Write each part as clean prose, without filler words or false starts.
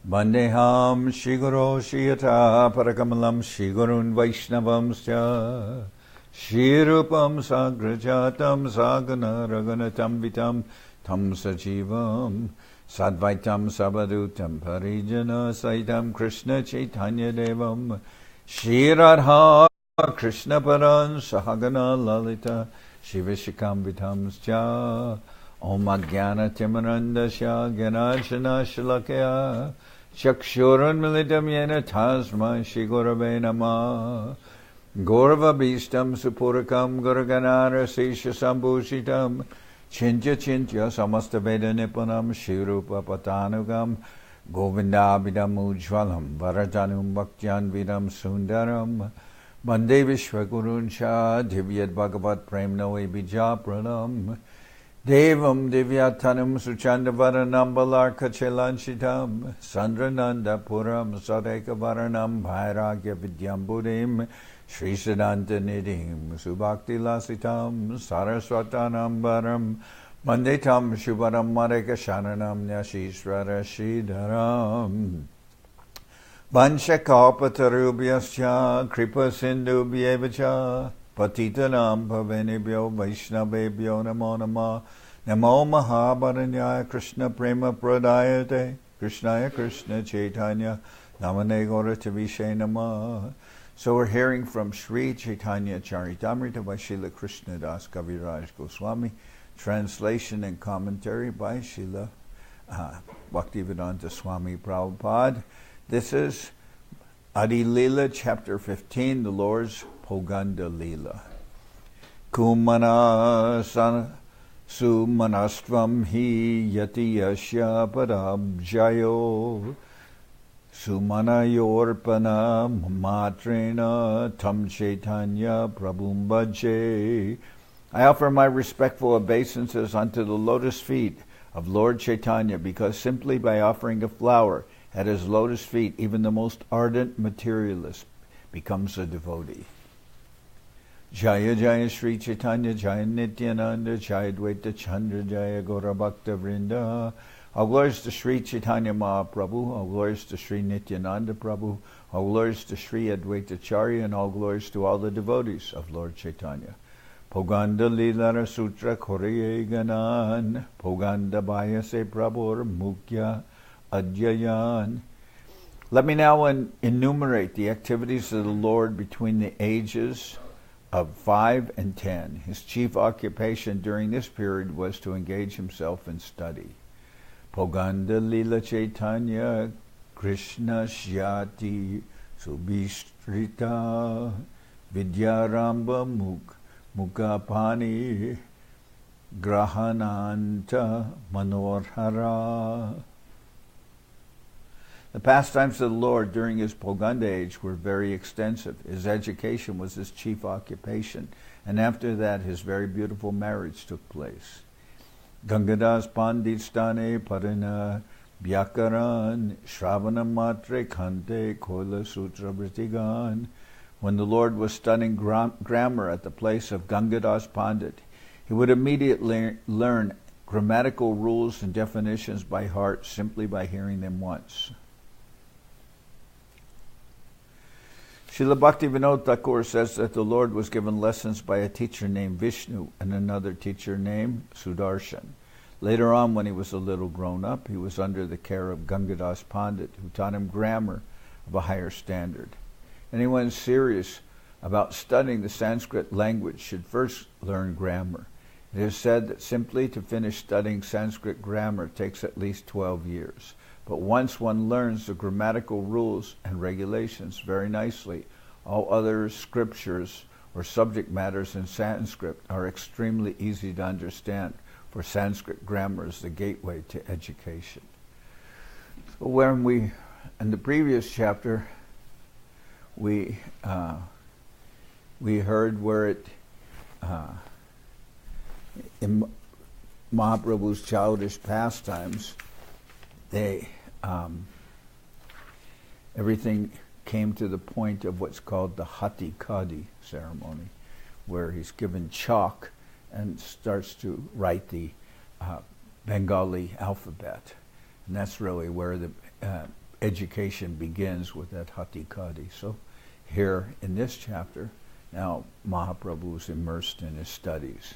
Bandeham Shiguro Shiyata Parakamalam Shigurun Vaishnavamscha Shirupam Sagrajatam Sagana Raganatam Vitam Tam Sajivam Sadvaitam Sabadutam Parijana Saitam Krishna Chaitanya Devam Shiradha Krishna Paran Sahagana Lalita Shivishikam Vitamscha Om Ajnana Timarandasya Gyanajana Shalakya Chakshurun Militam Yena Tasma Shri Gurave Namah Gaurava Bhistam Supurakam Gurganara Sesha Sambhushitam Chintya Chintya Samasta Veda Nipunam Shirupa Patanugam Govindabhidam Ujvalam Varatanum Bhaktyan Vidam Sundaram Bande Vishwagurun Shah Divyad Bhagavat Prem Noe Bija Pranam Devam Divyatanam Suchandavaranam Balarka Chelanchitam Sandrananda Puram Sadeka Varanam Bhairagya Vidyam Buddhim Sri Siddhanta Nidhim Subhakti Lasitam Saraswatanam Varam Mandetam Shubharam Mareka Shananam Nyashishvara Shridharam Vanshakapatarubhyascha Kripa Sindhubhyevacha Patitanam Pavanebhyo Vaishnavebhyo Namo Namah Namo Mahabharanyaya Krishna Prema Pradayate Krishnaya Krishna Chaitanya Namane Gauratavishe Namah. So we're hearing from Sri Chaitanya Charitamrita by Srila Krishnadas Kaviraj Goswami, translation and commentary by Srila Bhaktivedanta Swami Prabhupada. This is Adi-lila, chapter 15, the Lord's Adi-lila. Kumana sumanastvam hi yati yasya parabjayo sumanayorpana matrena tam chaitanya prabhum bhaje. I offer my respectful obeisances unto the lotus feet of Lord Chaitanya, because simply by offering a flower at his lotus feet, even the most ardent materialist becomes a devotee. Jaya Jaya Sri Chaitanya Jaya Nityananda Jaya Dvaita Chandra Jaya Gaura Bhakta Vrinda. All glories to Sri Chaitanya Mahaprabhu, all glories to Sri Nityananda Prabhu, all glories to Sri Advaita Charya, and all glories to all the devotees of Lord Chaitanya. Poganda Lilara Sutra Koreye Ganan, Poganda Bayase Prabhur Mukya Adyayan. Let me now enumerate the activities of the Lord between the ages of 5 and 10. His chief occupation during this period was to engage himself in study. Poganda Lila Chaitanya Krishna Shyati Subhistrita Vidyaramba Mukapani Grahananta Manorhara. The pastimes of the Lord during his Poganda age were very extensive. His education was his chief occupation, and after that his very beautiful marriage took place. Gangadas Panditstane Parina Vyakaran Shravana Matre Kante Koila Sutra Britigan. When the Lord was studying grammar at the place of Gangadas Pandit, he would immediately learn grammatical rules and definitions by heart simply by hearing them once. Srila Bhaktivinoda Thakur says that the Lord was given lessons by a teacher named Vishnu and another teacher named Sudarshan. Later on, when he was a little grown up, he was under the care of Gangadas Pandit, who taught him grammar of a higher standard. Anyone serious about studying the Sanskrit language should first learn grammar. It is said that simply to finish studying Sanskrit grammar takes at least 12 years. But once one learns the grammatical rules and regulations very nicely, all other scriptures or subject matters in Sanskrit are extremely easy to understand, for Sanskrit grammar is the gateway to education. So when in the previous chapter, we heard where it in Mahaprabhu's childish pastimes, everything came to the point of what's called the Hati Kadi ceremony, where he's given chalk and starts to write the Bengali alphabet. And that's really where the education begins with that Hatikadi. So here in this chapter, now Mahaprabhu is immersed in his studies.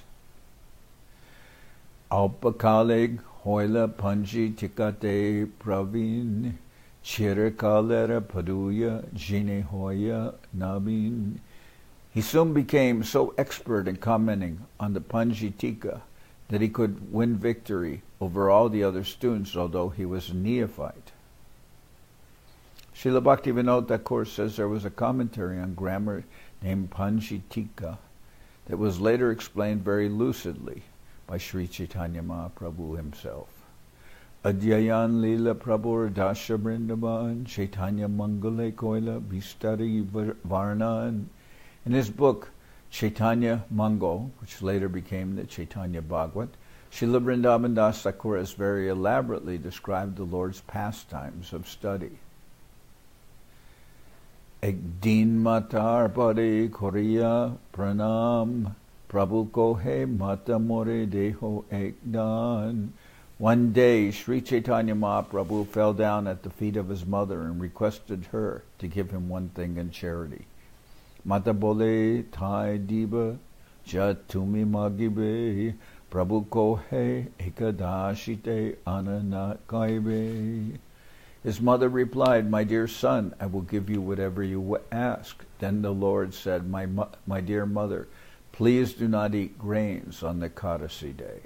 Alpakalig hoila panji tikate pravin chirakalera paduya jine hoya nabin. He soon became so expert in commenting on the Panjitika that he could win victory over all the other students, although he was a neophyte. Srila Bhaktivinoda Thakur says there was a commentary on grammar named Panjitika that was later explained very lucidly by Sri Chaitanya Mahaprabhu himself. Adi-lila Prabhur Dasha Vrindavan Chaitanya Mangale Koila Vistari Varnan. In his book, Chaitanya Mangal, which later became the Chaitanya Bhagavat, Srila Vrindavan Das Thakur has very elaborately described the Lord's pastimes of study. Ek din matar pade Korea pranam Prabhu kohe mata more deho ekdan. One day, Sri Chaitanya Mahaprabhu fell down at the feet of his mother and requested her to give him one thing in charity. Mata bole thai diba jatumi magibe Prabhu kohe ekadashite ananat kaibe. His mother replied, "My dear son, I will give you whatever you ask." Then the Lord said, My dear mother, please do not eat grains on the Ekadasi day."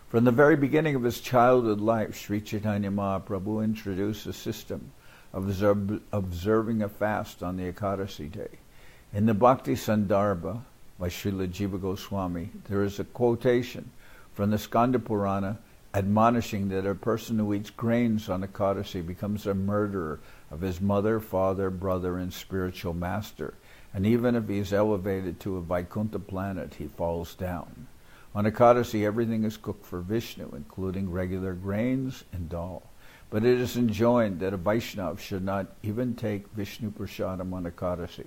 From the very beginning of his childhood life, Sri Chaitanya Mahaprabhu introduced a system of observing a fast on the Ekadasi day. In the Bhakti Sandarbha by Srila Jiva Goswami, there is a quotation from the Skanda Purana admonishing that a person who eats grains on Ekadasi becomes a murderer of his mother, father, brother, and spiritual master. And even if he is elevated to a Vaikuntha planet, he falls down. On Ekadasi, everything is cooked for Vishnu, including regular grains and dal. But it is enjoined that a Vaishnava should not even take Vishnu Prasadam on Ekadasi.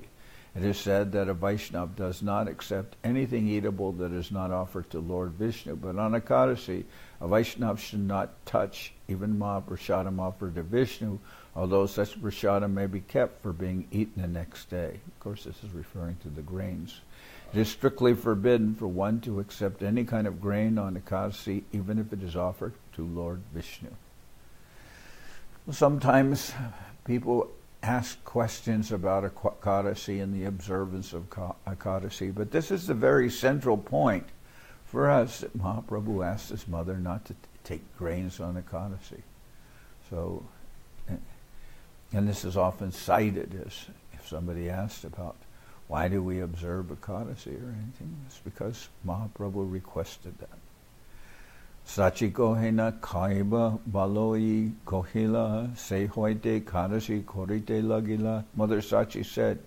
It is said that a Vaishnava does not accept anything eatable that is not offered to Lord Vishnu. But on Ekadasi, a Vaishnava should not touch even Mahaprasadam offered to Vishnu, although such prasadam may be kept for being eaten the next day. Of course, this is referring to the grains. It is strictly forbidden for one to accept any kind of grain on Ekadasi, even if it is offered to Lord Vishnu. Sometimes people ask questions about Ekadasi and the observance of Ekadasi, but this is the very central point for us that Mahaprabhu asked his mother not to take grains on Ekadasi. So, and this is often cited as if somebody asked about why do we observe Ekadasi or anything, it's because Mahaprabhu requested that. Sachi kohena kaiba baloi kohila se hoite Ekadasi korite lagila. Mother Sachi said,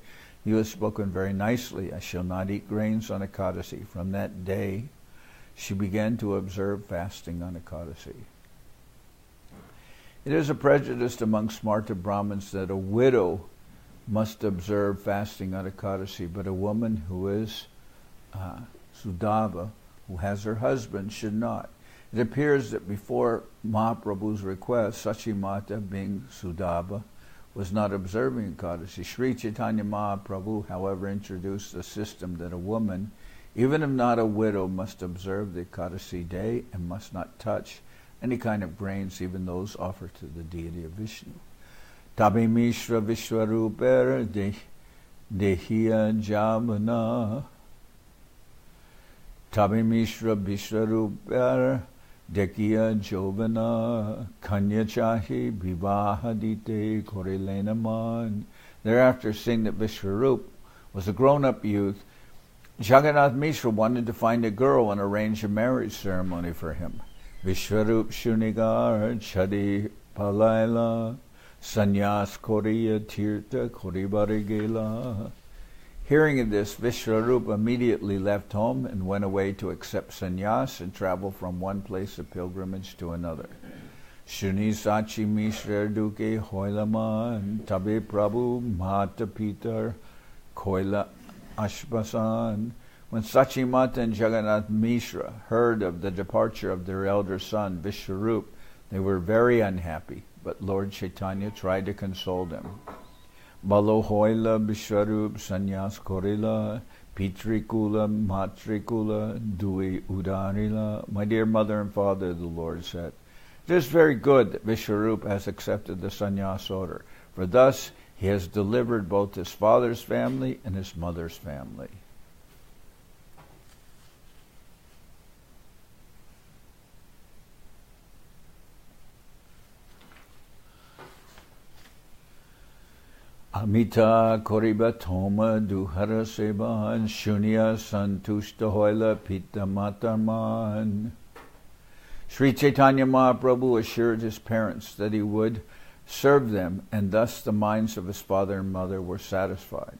"You have spoken very nicely. I shall not eat grains on Ekadasi." From that day, she began to observe fasting on Ekadasi. It is a prejudice among Smarta Brahmins that a widow must observe fasting on Ekadasi, but a woman who is Sudava, who has her husband, should not. It appears that before Mahaprabhu's request, Sachimata, being Sudava, was not observing Ekadasi. Sri Chaitanya Mahaprabhu, however, introduced the system that a woman, even if not a widow, must observe the Ekadasi day and must not touch any kind of grains, even those offered to the deity of Vishnu. Tabi Mishra Vishwaruper Dehiya Jabana. Tabi Mishra Vishwaruper Dekiya Jovana Kanya Chahi Vivahadite Korelenaman. Thereafter, seeing that Vishwarup was a grown-up youth, Jagannath Mishra wanted to find a girl and arrange a marriage ceremony for him. Vishwarup Shunigar Chadi Palaila Sanyas Korea Tirtha Koribarigela. Hearing of this, Vishwarup immediately left home and went away to accept sannyas and travel from one place of pilgrimage to another. Shuni Sachi Mishra Duke Hoilaman Tabe Prabhu Mata Pitar Koila Ashbasan. When Sachimata and Jagannath Mishra heard of the departure of their elder son, Vishwarup, they were very unhappy. but Lord Chaitanya tried to console them. Balo hoila Vishwarup Sanyas Korila Pitrikula Matrikula Dui Udarila. My dear mother and father, the Lord said, it is very good that Vishwarup has accepted the sannyas order, for thus he has delivered both his father's family and his mother's family. Amita Koriba Toma Duhara Seban Shunya Santushta Hoila Pita Matarman. Sri Chaitanya Mahaprabhu assured his parents that he would serve them, and thus the minds of his father and mother were satisfied.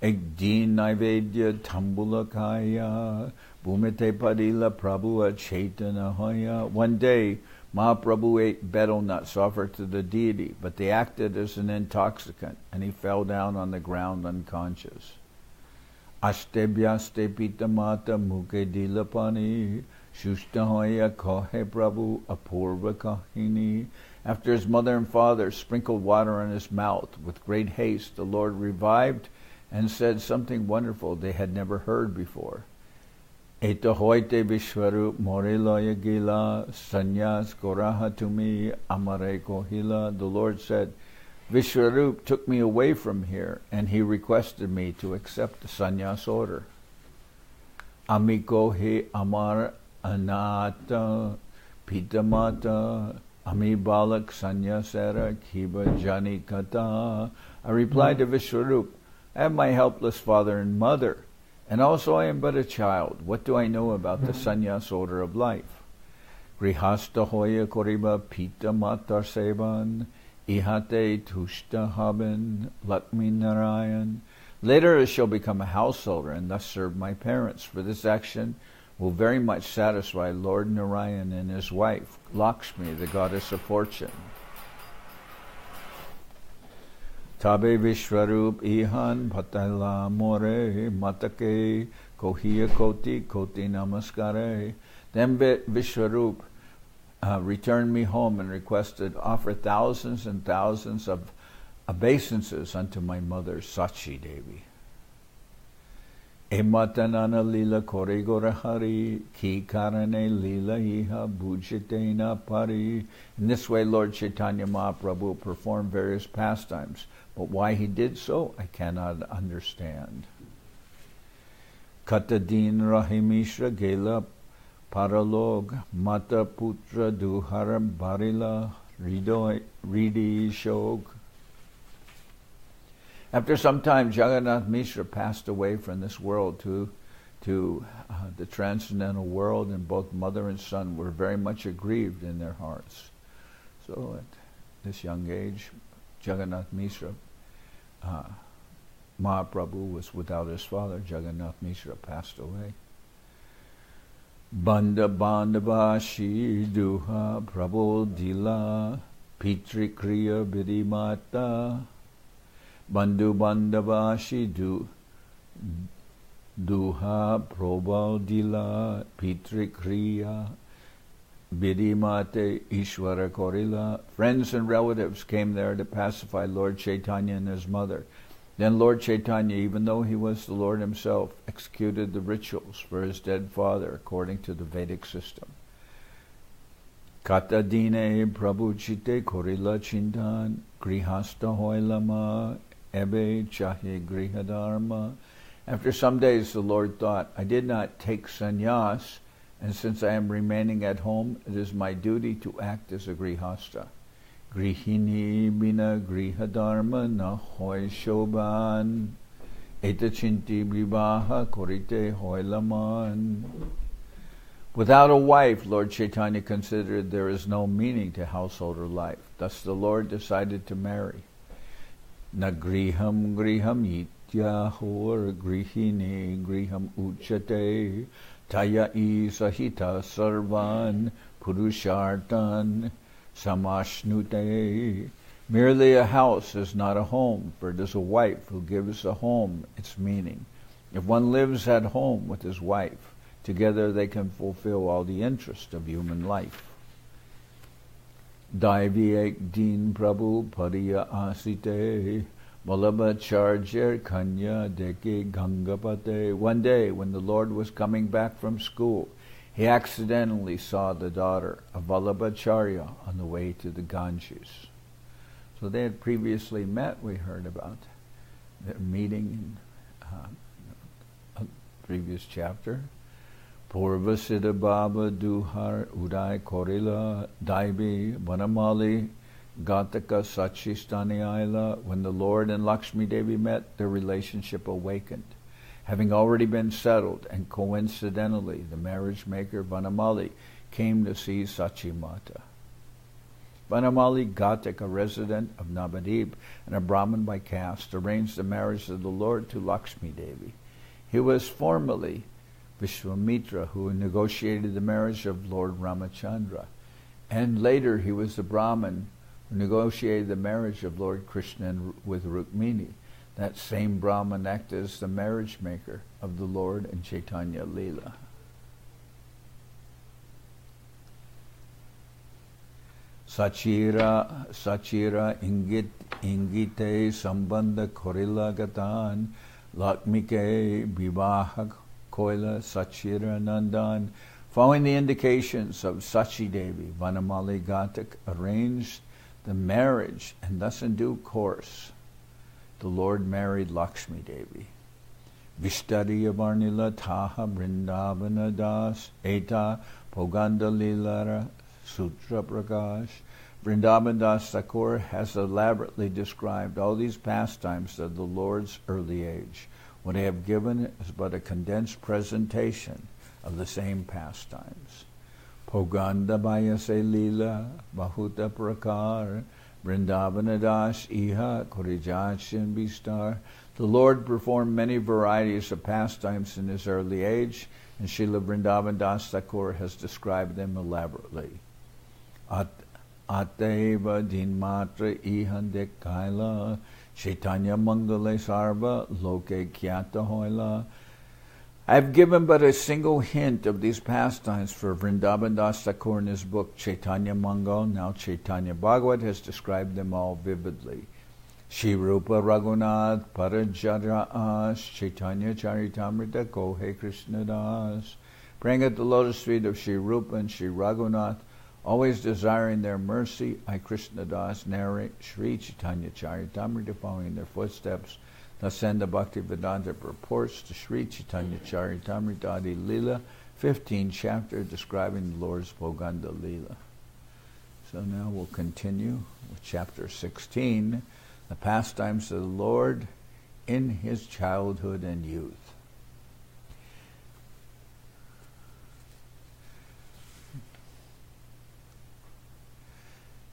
Ekdin Naivedya Tambula Kaya Bhumite Padila Prabhu Chaitanya Hoya. One day, Mahaprabhu ate betel nuts offered to the deity, but they acted as an intoxicant, and he fell down on the ground unconscious. Ashtebhyaste pitamata muke dilapani Shushtahoya kohe Prabhu apurva kahini. After his mother and father sprinkled water on his mouth, with great haste the Lord revived and said something wonderful they had never heard before. Eta hoite Vishwarup Morelaya Gila Sanyas Goraha Tumi Amare Kohila. The Lord said, Vishwarup took me away from here, and he requested me to accept the sannyas order. Amiko he Amar Anata Pitamata Ami Balak Sanyasara Kiba Jani Kata. I replied to Vishwarup, I have my helpless father and mother, and also I am but a child. What do I know about the sannyas order of life? Grihasta hoya koriba pita matar sevan ihate tushta haben Lakshmi Narayan. Later I shall become a householder and thus serve my parents, for this action will very much satisfy Lord Narayan and his wife, Lakshmi, the goddess of fortune. Tabe Vishwarup ihan patala more matake kohiya koti namaskare. Then Vishwarup returned me home and requested offer thousands and thousands of obeisances unto my mother Sachi Devi. Ematanana lila koregora hari ki karane lila iha bujitena pari. In this way Lord Chaitanya Mahaprabhu performed various pastimes, but why he did so I cannot understand. Katadin rahimishra gela paralog mata putra duhara barila ridi shog. After some time, Jagannath Mishra passed away from this world to the transcendental world, and both mother and son were very much aggrieved in their hearts. So at this young age, Jagannath Mishra, Mahaprabhu was without his father. Jagannath Mishra passed away. Banda Bandavashi Duha Prabhu Dila Pitri Kriya Vidimata. Bandhu Bandavashi Duha Prabhu Dila Pitri Kriya Vidimate Ishwara Korila. Friends and relatives came there to pacify Lord Chaitanya and his mother. Then Lord Chaitanya, even though he was the Lord himself, executed the rituals for his dead father according to the Vedic system. Katadine Prabhu Chite Korila Chintan Grihasta Hoilama Ebe Chahe Grihadharma. After some days the Lord thought, I did not take sannyas, and since I am remaining at home, it is my duty to act as a grihasta. Grihini bina grihadharma na hoy shoban etachinti vivaha korite hoylaman. Without a wife, Lord Chaitanya considered there is no meaning to householder life. Thus the Lord decided to marry. Na griham ityahor grihini griham uchate taya isahita sarvan purushartan samashnute. Merely a house is not a home, for it is a wife who gives a home its meaning. If one lives at home with his wife, together they can fulfill all the interests of human life. Daivi ek din Prabhu pariya asite, Vallabhacharya kanya deke gangapate. One day, when the Lord was coming back from school, he accidentally saw the daughter of Vallabhacharya on the way to the Ganges. So they had previously met, we heard about their meeting in a previous chapter. Purva Siddha Baba Duhar Uday Korila Daibi Vanamali Gataka Sachistani Aila. When the Lord and Lakshmi Devi met, their relationship awakened. Having already been settled, and coincidentally, the marriage maker Vanamali came to see Sachi Mata. Vanamali Gatak, a resident of Navadip and a Brahmin by caste, arranged the marriage of the Lord to Lakshmi Devi. He was formerly Vishwamitra, who negotiated the marriage of Lord Ramachandra, and later he was the Brahmin who negotiated the marriage of Lord Krishna with Rukmini. That same Brahmin acted as the marriage maker of the Lord and Chaitanya Lila. Sachira ingite sambandha korila gatan lakmike vivahak koila sachira nandan. Following the indications of Sachi Devi, Vanamali Gatak arranged the marriage, and thus in due course the Lord married Lakshmi Devi. Vishtariya Varnila Taha Vrindavana Das Eta Poganda Lilara Sutra Prakash. Vrindavan Das Thakur has elaborately described all these pastimes of the Lord's early age. What I have given is but a condensed presentation of the same pastimes. Poganda Bayase Lila Bahuta Prakar Vrindavana Das Iha Korijachin Bistar. The Lord performed many varieties of pastimes in his early age, and Srila Vrindavan Das Thakur has described them elaborately. Ateva Dinmatra Ihan Kaila Chaitanya Mangale Sarva Loke Kyata Hoila. I have given but a single hint of these pastimes, for Vrindavan Das Thakur in his book Chaitanya Mangal, now Chaitanya Bhagavat, has described them all vividly. Shri Rupa Raghunath Parajara As Chaitanya Charitamrita Kohe Krishna Das. Praying at the lotus feet of Shri Rupa and Shri Raghunath, always desiring their mercy, I Krishna Das narrate Shri Chaitanya Charitamrita, following their footsteps. Thus send the Bhakti Vedanta purports to Sri Chaitanya Charitamrita Adi-lila, 15th chapter describing the Lord's Poganda Lila. So now we'll continue with chapter 16, the pastimes of the Lord in his childhood and youth.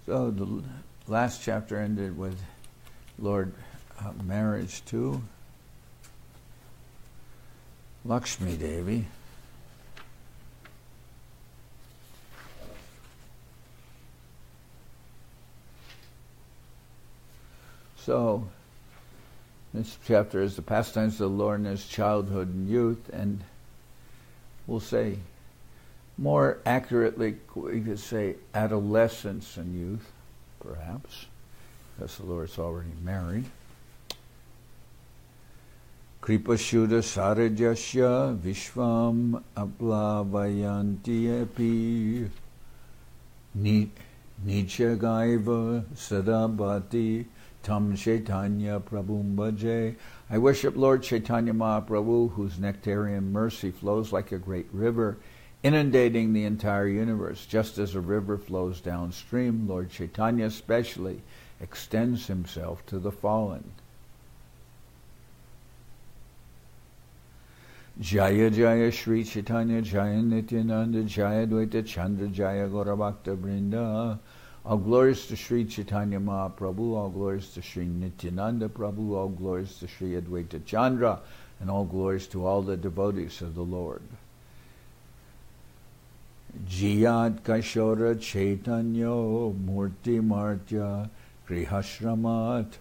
So the last chapter ended with Lord marriage to Lakshmi Devi. So this chapter is the pastimes of the Lord in his childhood and youth, and we'll say more accurately we could say adolescence and youth, perhaps, because the Lord's already married. Kripa Shuddha Sarajasya Vishvam Aplavayanti Api Nicha Gaiva Sadabhati Tam Chaitanya Prabhum Bhaje. I worship Lord Chaitanya Mahaprabhu, whose nectarian mercy flows like a great river, inundating the entire universe. Just as a river flows downstream, Lord Chaitanya especially extends himself to the fallen. Jaya Jaya Shri Chaitanya Jaya Nityananda Jaya Dvaita Chandra Jaya Gauravakta Vrinda. All glories to Sri Chaitanya Mahaprabhu, all glories to Sri Nityananda Prabhu, all glories to Sri Advaita Chandra, and all glories to all the devotees of the Lord. Jiyat Kashora Chaitanya Murti Martya Grihashramat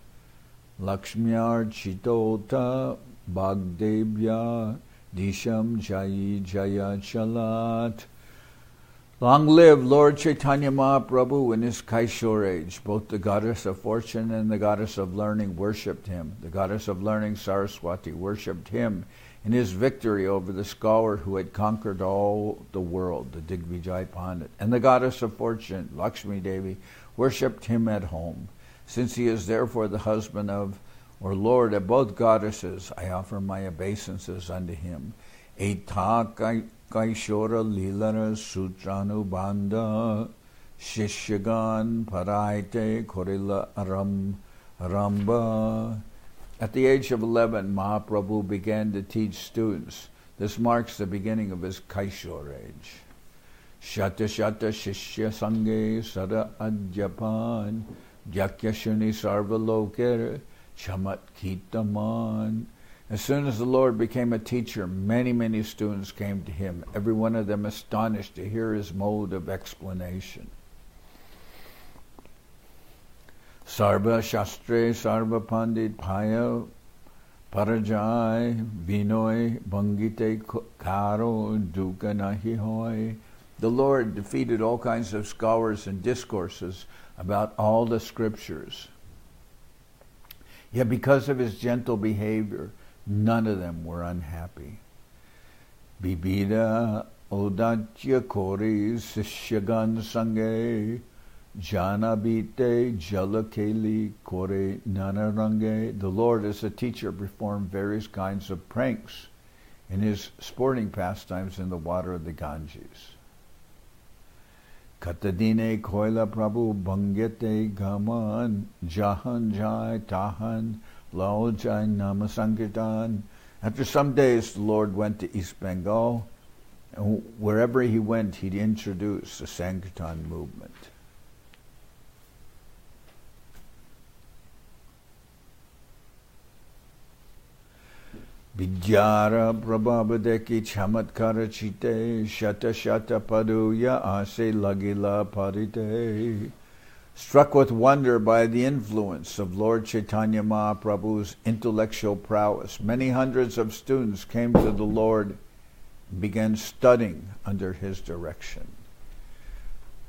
Lakshmyar Chitota Bhagdevya Disham Jayi Jaya Chalat. Long live Lord Chaitanya Mahaprabhu in his Kaishore age. Both the goddess of fortune and the goddess of learning worshipped him. The goddess of learning, Saraswati, worshipped him in his victory over the scholar who had conquered all the world, the Digvijay Pandit. And the goddess of fortune, Lakshmi Devi, worshipped him at home. Since he is therefore the husband of, or lord of both goddesses, I offer my obeisances unto him. Eta Kaishora Lilara Sutranu Banda Shishyagan Paraite Korila Ramba. At the age of 11, Mahaprabhu began to teach students. This marks the beginning of his Kaishore age. Shata Shata Shishya Sange Sada Adjapan Jakya Shuni Sarvaloker Chamat Kitaman. As soon as the Lord became a teacher, many students came to him, every one of them astonished to hear his mode of explanation. Sarva Shastre Sarva Pandit Paya Parajai Vinoy Bangite Karo Duka Nahi Hoy. The Lord defeated all kinds of scholars and discourses about all the scriptures. Yet because of his gentle behavior, none of them were unhappy. Bibida Odatya Kori Sishyagan Sange Janabite Jalakeli Kore Nanarange. The Lord, as a teacher, performed various kinds of pranks in his sporting pastimes in the water of the Ganges. Katadine Koila Prabhu Bangete Gaman Jahan Jai Tahan Lao Jai Nama Sankirtan. After some days, the Lord went to East Bengal, and wherever he went, he'd introduce the Sankirtan movement. Vidyara Prabhabadeki Chamatkara Chite Shata Shata Paduya Ase Lagila Parite. Struck with wonder by the influence of Lord Chaitanya Mahaprabhu's intellectual prowess, many hundreds of students came to the Lord and began studying under his direction.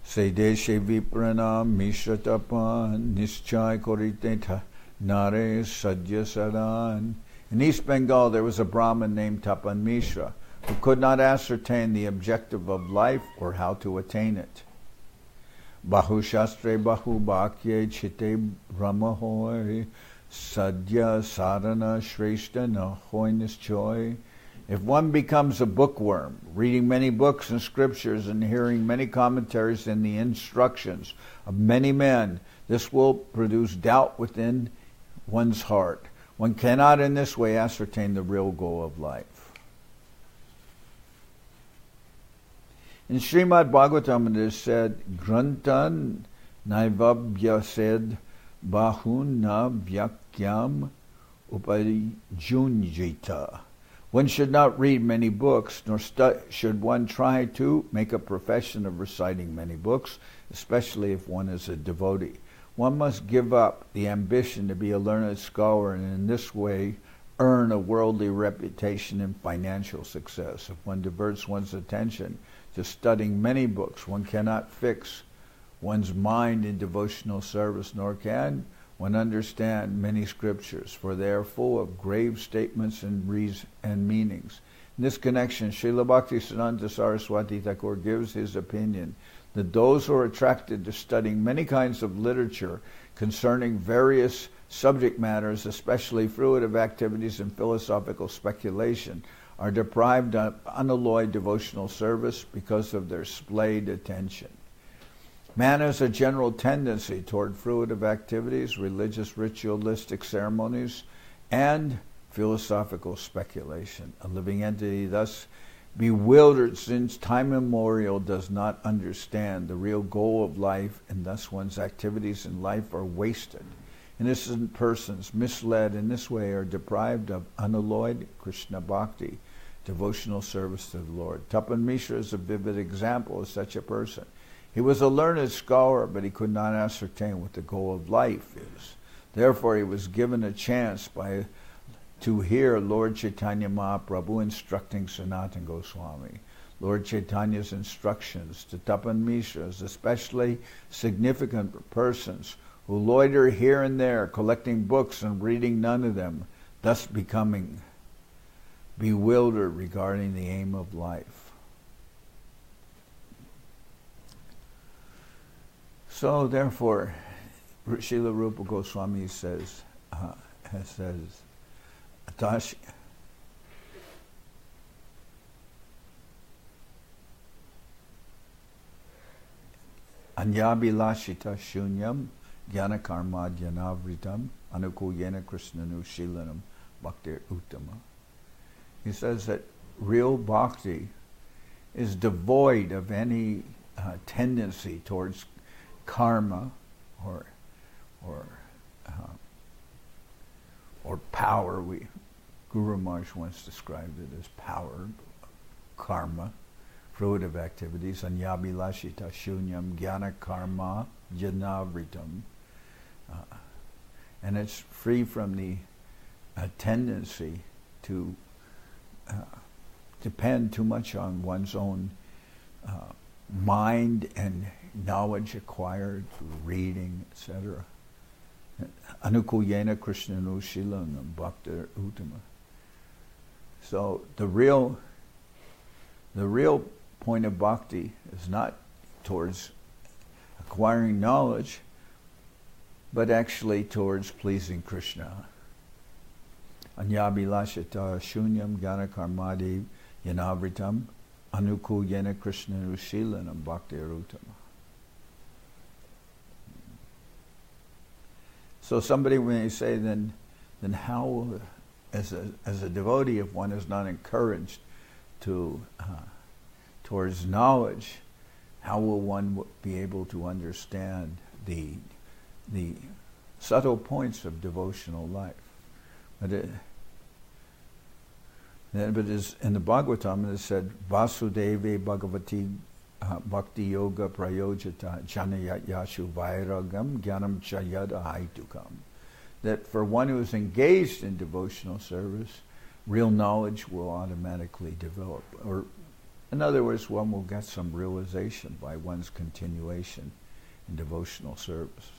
Sedeshe Vipranam Mishatapan Nischai Korite Nare Sadhya Sadan. In East Bengal there was a Brahmin named Tapan Mishra who could not ascertain the objective of life or how to attain it. Bahu Shastre Bahu Bhakye Chite Brahmahoy Sadhya Sadhana Shrestha Nahoinis Choy. If one becomes a bookworm, reading many books and scriptures and hearing many commentaries and the instructions of many men, this will produce doubt within one's heart. One cannot in this way ascertain the real goal of life. In Srimad Bhagavatam it is said, Grantan naivabhyased bahun na vyakyam upajunjita. One should not read many books, nor should one try to make a profession of reciting many books, especially if one is a devotee. One must give up the ambition to be a learned scholar and in this way earn a worldly reputation and financial success. If one diverts one's attention to studying many books, one cannot fix one's mind in devotional service, nor can one understand many scriptures, for they are full of grave statements and meanings. In this connection, Srila Bhaktisiddhanta Saraswati Thakur gives his opinion that those who are attracted to studying many kinds of literature concerning various subject matters, especially fruitive activities and philosophical speculation, are deprived of unalloyed devotional service because of their splayed attention. Man has a general tendency toward fruitive activities, religious ritualistic ceremonies, and philosophical speculation. A living entity thus bewildered since time immemorial does not understand the real goal of life, and thus one's activities in life are wasted. Innocent persons misled in this way are deprived of unalloyed Krishna Bhakti, devotional service to the Lord. Tapan Mishra is a vivid example of such a person. He was a learned scholar, but he could not ascertain what the goal of life is. Therefore, he was given a chance to hear Lord Chaitanya Mahaprabhu instructing Sanatana Goswami. Lord Chaitanya's instructions to Tapan Mishras, especially significant persons who loiter here and there, collecting books and reading none of them, thus becoming bewildered regarding the aim of life. So therefore, Srila Rupa Goswami says, Atash Anyabilashita shunyam jnana karma jnanavritam anukuyena krishnanu shilanam bhaktir uttama. He says that real bhakti is devoid of any tendency towards karma or power. Guru Maharaj once described it as power, karma, fruitive activities, anyabilashita shunyam jnana karma janavritam, and it's free from the tendency to depend too much on one's own mind and knowledge acquired through reading, etc. Anukuyena krishnanu shilanam bhaktir uttama. So the real point of bhakti is not towards acquiring knowledge, but actually towards pleasing Krishna. Anyabilashita shunyam jnana karmadi yanavritam anukuyena krishna rushilanam bhaktir uttama. So somebody may say, then how, as a devotee, if one is not encouraged to towards knowledge, how will one be able to understand the subtle points of devotional life? But as in the Bhagavatam, it said, Vasudeve Bhagavati Bhakti Yoga Prayojata Janayat Yashu Vairagam Jnanam Chayada Haitukam. That for one who is engaged in devotional service, real knowledge will automatically develop. Or, in other words, one will get some realization by one's continuation in devotional service.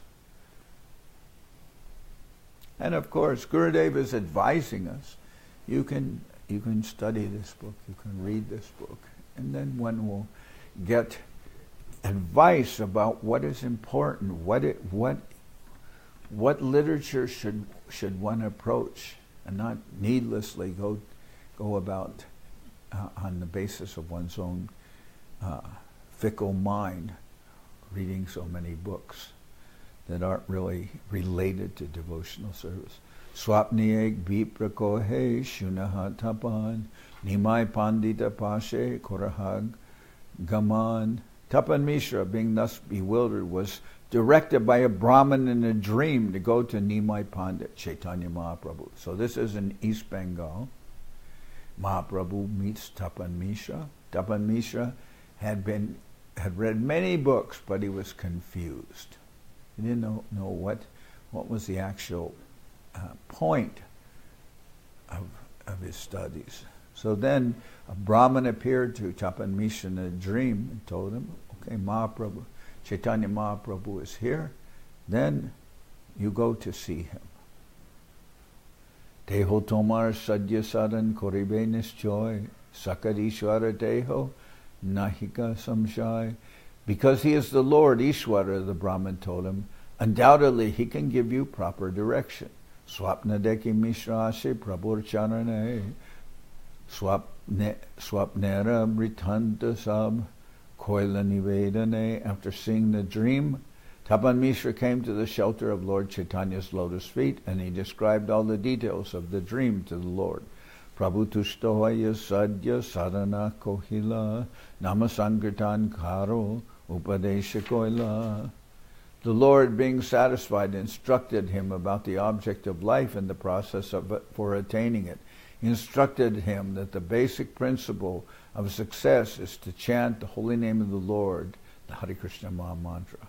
And of course, Gurudev is advising us. You can study this book, you can read this book, and then one will get advice about what is important, what literature should one approach, and not needlessly go about on the basis of one's own fickle mind, reading so many books that aren't really related to devotional service. Swapniek viprakohe shunaha tapan nimai pandita pashe korahag gaman. Tapan Mishra, being thus bewildered, was directed by a Brahmin in a dream to go to Nimai Pandit, Chaitanya Mahaprabhu. So this is in East Bengal. Mahaprabhu meets Tapan Mishra. Tapan Mishra had read many books, but he was confused. He didn't know what was the actual point of his studies. So then a Brahmin appeared to Tapan Mishra in a dream and told him, okay, Mahaprabhu, Chaitanya Mahaprabhu is here, then you go to see him. Deho tomar sadhya sadan koribe nischoy, sakarishwara deho nahika samshay. Because he is the Lord Ishwara, the Brahmin told him, undoubtedly he can give you proper direction. Swapna deki mishrashe prabhur charane, swapnera britanta sab koila nivedane. After seeing the dream, Tapan Mishra came to the shelter of Lord Chaitanya's lotus feet, and he described all the details of the dream to the Lord. Prabhu tushtohaya sadhya sadhana kohila namasankirtan karo upadesha koila. The Lord, being satisfied, instructed him about the object of life and the process for attaining it. He instructed him that the basic principle of success is to chant the holy name of the Lord, the Hare Krishna Maha Mantra.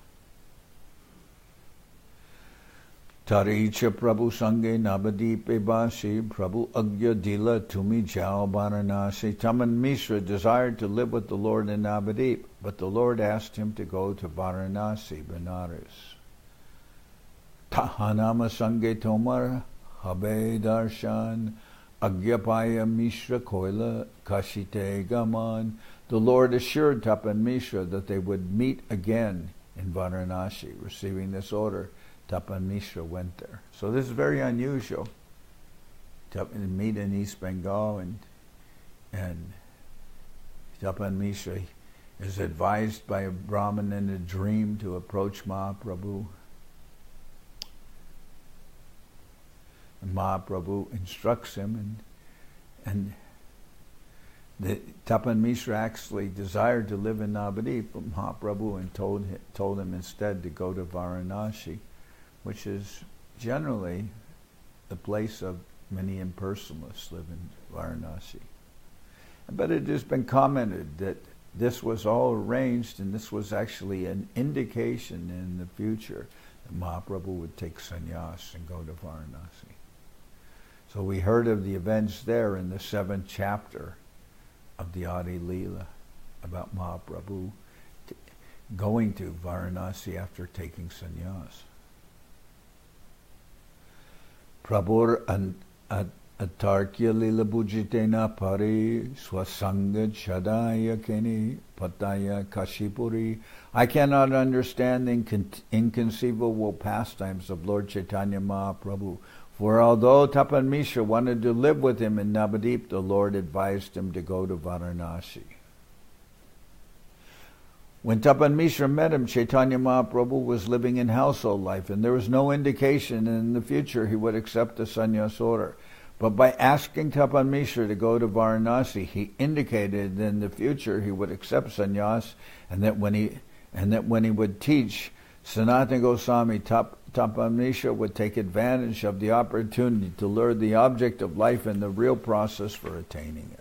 Taricha Prabhu Sange Navadipe Bashi, Prabhu Adi-lila Tumi Jao Varanasi. Tapan Mishra desired to live with the Lord in Navadip, but the Lord asked him to go to Varanasi, Benares. Tahanama Sange Tomar, Habe Darshan, Agyapaya Mishra Koila, Kashite Gaman. The Lord assured Tapan Mishra that they would meet again in Varanasi. Receiving this order, Tapan Mishra went there. So this is very unusual to meet in East Bengal, and Tapan Mishra is advised by a Brahmin in a dream to approach Mahaprabhu. And Mahaprabhu instructs him, and Tapan Mishra actually desired to live in Navadip, but Mahaprabhu and told him instead to go to Varanasi, which is generally the place of many impersonalists live in Varanasi. But it has been commented that this was all arranged, and this was actually an indication in the future that Mahaprabhu would take sannyas and go to Varanasi. So we heard of the events there in the 7th chapter of the Adi-lila about Mahaprabhu going to Varanasi after taking sannyas. Prabhur atarkya lila bujitena pari swasanga chadaya keni pataya kashipuri. I cannot understand the inconceivable pastimes of Lord Chaitanya Mahaprabhu. For although Tapan Mishra wanted to live with him in Navadip, the Lord advised him to go to Varanasi. When Tapan Mishra met him, Chaitanya Mahaprabhu was living in household life, and there was no indication in the future he would accept the sannyas order. But by asking Tapan Mishra to go to Varanasi, he indicated that in the future he would accept sannyas, and that when he would teach, Sanatana Goswami, Tapan Mishra would take advantage of the opportunity to learn the object of life and the real process for attaining it.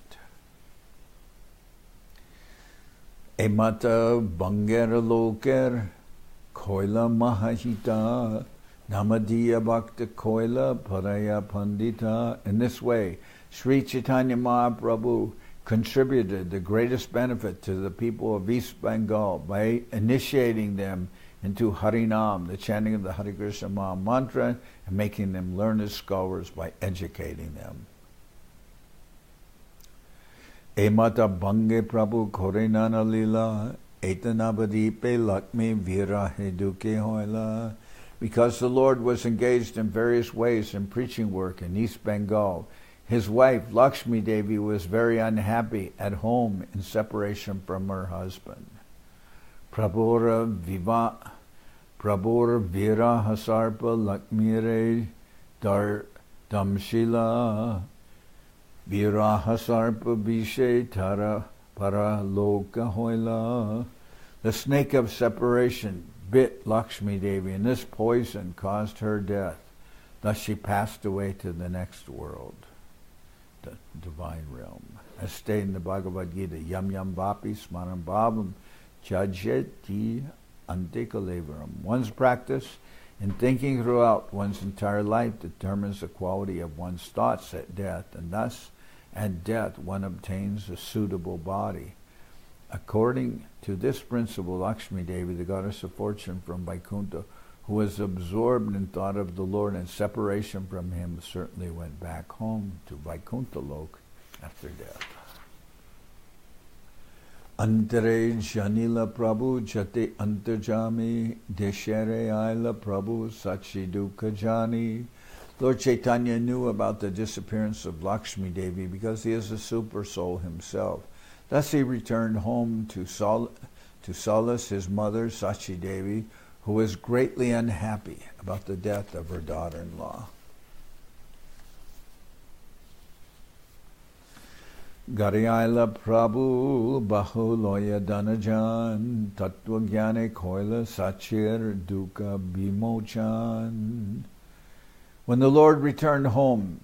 Emata Bangera Loker Koila Mahahita Namadiya Bhakta Koila Paraya Pandita. In this way, Sri Chaitanya Mahaprabhu contributed the greatest benefit to the people of East Bengal by initiating them into Harinam, the chanting of the Hare Krishna Maha Mantra, and making them learned scholars by educating them. Emata Bange Prabhu Korenana Lila Etanabadipe Lakme Vira Heduke Hoila. Because the Lord was engaged in various ways in preaching work in East Bengal, his wife Lakshmi Devi was very unhappy at home in separation from her husband. Prabhura Vira Hasarpa Lakmire Dar Damshila Virahasarpa Bishe Tara Paraloka Hoila. The snake of separation bit Lakshmi Devi, and this poison caused her death. Thus she passed away to the next world, the divine realm. As stated in the Bhagavad Gita, Yam Yam Vapi Smaram Bhavam Jajeti Antikalevaram. One's practice in thinking throughout one's entire life determines the quality of one's thoughts at death, and thus at death one obtains a suitable body. According to this principle, Lakshmi Devi, the goddess of fortune from Vaikuntha, who was absorbed in thought of the Lord and separation from him, certainly went back home to Vaikuntha Lok after death. Antare Janila Prabhu Jate Antarjami Deshere Aila Prabhu Sachi Dukha Jani. Lord Chaitanya knew about the disappearance of Lakshmi Devi because he is a super soul himself. Thus he returned home to solace his mother Sachi Devi, who was greatly unhappy about the death of her daughter-in-law. Gariaila Prabhu Bahuloya Danajan Tattva Gyane Koila Sachir Dukkha Bimochan. When the Lord returned home,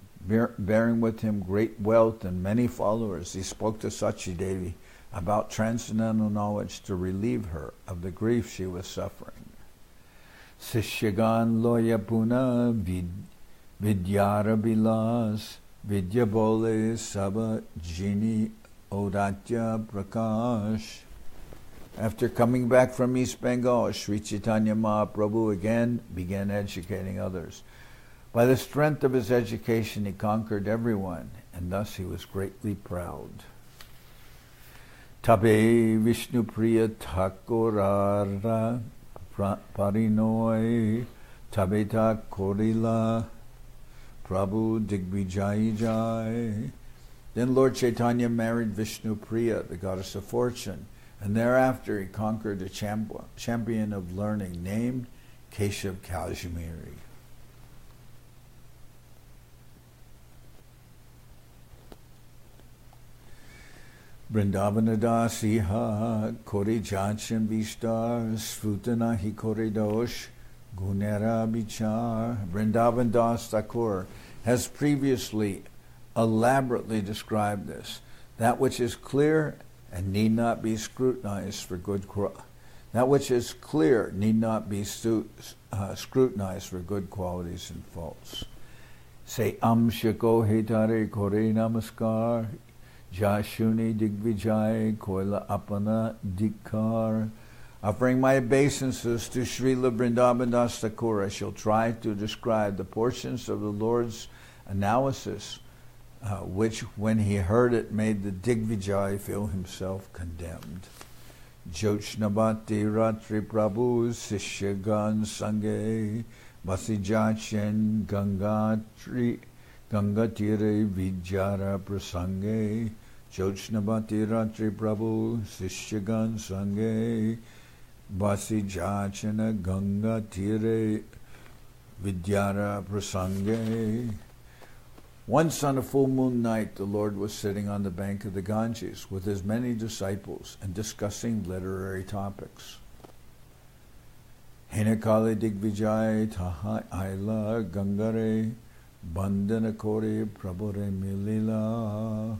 bearing with him great wealth and many followers, he spoke to Sachi Devi about transcendental knowledge to relieve her of the grief she was suffering. Sishyagan loya puna vidyara bilas vidya bole saba jini odatya prakash. After coming back from East Bengal, Sri Chaitanya Mahaprabhu again began educating others. By the strength of his education, he conquered everyone, and thus he was greatly proud. Tabe Vishnu Priya Thakurara Parinoy Tabeta Korila Prabhu Digvijay Jai. Then Lord Chaitanya married Vishnu Priya, the goddess of fortune, and thereafter he conquered a champion of learning named Keshav Kashmiri. Vrindavanadas iha kori jachan vishtar svutana hi koridosh gunera bichar. Vrindavan Das Thakur has previously elaborately described this. That which is clear and need not be scrutinized for good scrutinized for good qualities and faults. Say Shako Hetare Kore Namaskar Jashuni Digvijay Koila Apana Dikar. Offering my obeisances to Srila Vrindavan Das Thakur, I shall try to describe the portions of the Lord's analysis, which, when he heard it, made the Digvijay feel himself condemned. Jochnabhati Ratri Prabhu Sishyagan Sange Vasijachen Gangatire Vijara Prasange. Jochnabhati Ratri Prabhu Sishyagan Sange Vasijachana Gangatire Vidyara Prasange. Once on a full moon night, the Lord was sitting on the bank of the Ganges with his many disciples and discussing literary topics. Hinakali Digvijay Taha Aila Gangare Bandana Kore Prabhure Milila.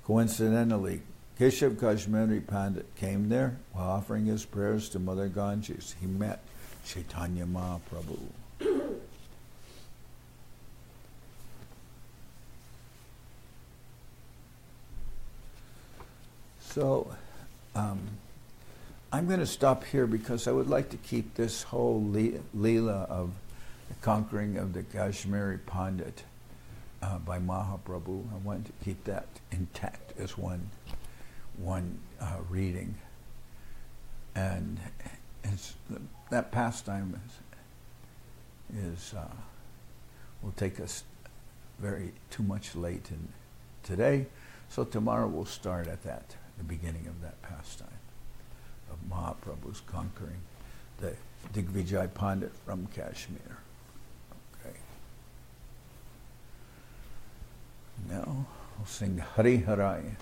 Coincidentally, Keshav Kashmiri Pandit came there while offering his prayers to Mother Ganges. He met Chaitanya Mahaprabhu. So, I'm going to stop here because I would like to keep this whole Leela of the conquering of the Kashmiri Pandit by Mahaprabhu. I want to keep that intact as one reading, and that pastime is will take us too much late in today. So tomorrow we'll start at the beginning of that pastime of Mahaprabhu's conquering the Digvijay Pandit from Kashmir. Okay. Now we'll sing Hari Harai.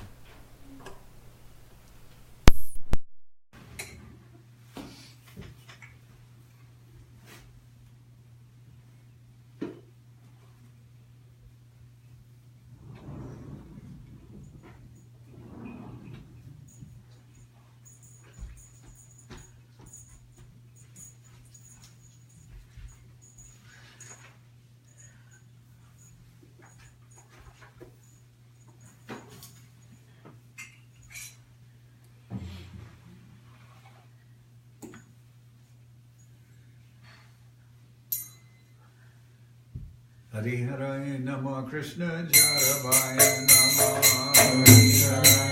Hari Harai Nama Krishna Jaravaya Nama Hari Harai Jai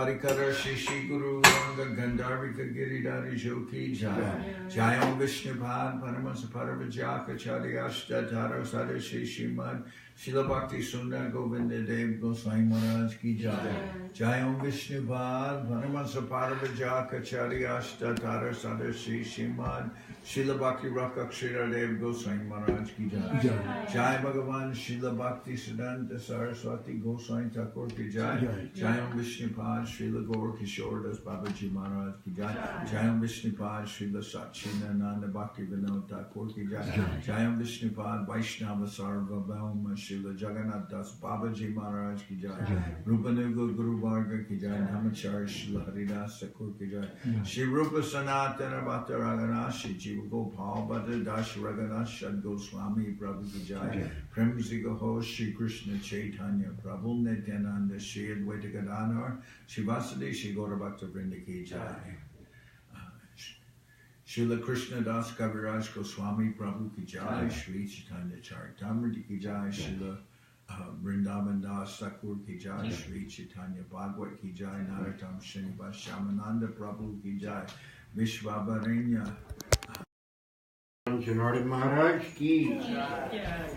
Parikara Shishi Guru Ranga Gandharvika Giridhari Joki Jai. Jayam Vishnupad Paramasa Paravajaka Charyashta Taro Sada Shishimad Srila Bhakti Sundar Govinda Dev Goswami Maharaj Ki Jai. Jayam Vishnupad Paramasa Paravajaka Charyashta Taro Sada Shishimad Srila Bhakti Rakshira Dev Goswami Maharaj Ki Jai. Jai Bhagavan Srila Bhakti Siddhanta Saraswati Goswami Thakur Ki Jai. Jayam Vishnupad Srila Gaur Kishore Das Babaji Maharaj Ki Jai. Jayam Vishnupad Srila Satchinananda Bhakti Vinod Thakur Ki Jai. Jayam Vishnupad Vaishnava Sarvabhauma Srila Jagannath Das Babaji Maharaj Ki Jai. Rupanuga Guru Varga Ki Jai. Namachar Srila Haridas Thakur Ki Jai. Shri Rupa Sanatana Bhatta Raganashi Jiva Gopal Bhatta Dash Raganash Shad Goswami Prabhu Ki Jai. Premziga Ho Shri Krishna Chaitanya Prabhu Nityananda Shri Advaita Gadadhar Shri Vasudeva Shri Gaura Bhakta Vrinda Ki Jai. Srila Krishna Das Kaviraj Goswami Prabhu Ki Jai. Shri Chaitanya Charitamrita Ki Jai. Srila Vrindavan Das Thakur Ki Jai. Shri Chaitanya Bhagwat Ki Jai. Narottam Srinivas Shamananda Prabhu Ki Jai. Vishvabaranya Janardan Maharaj Ki Jai.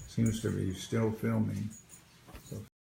Seems to be still filming.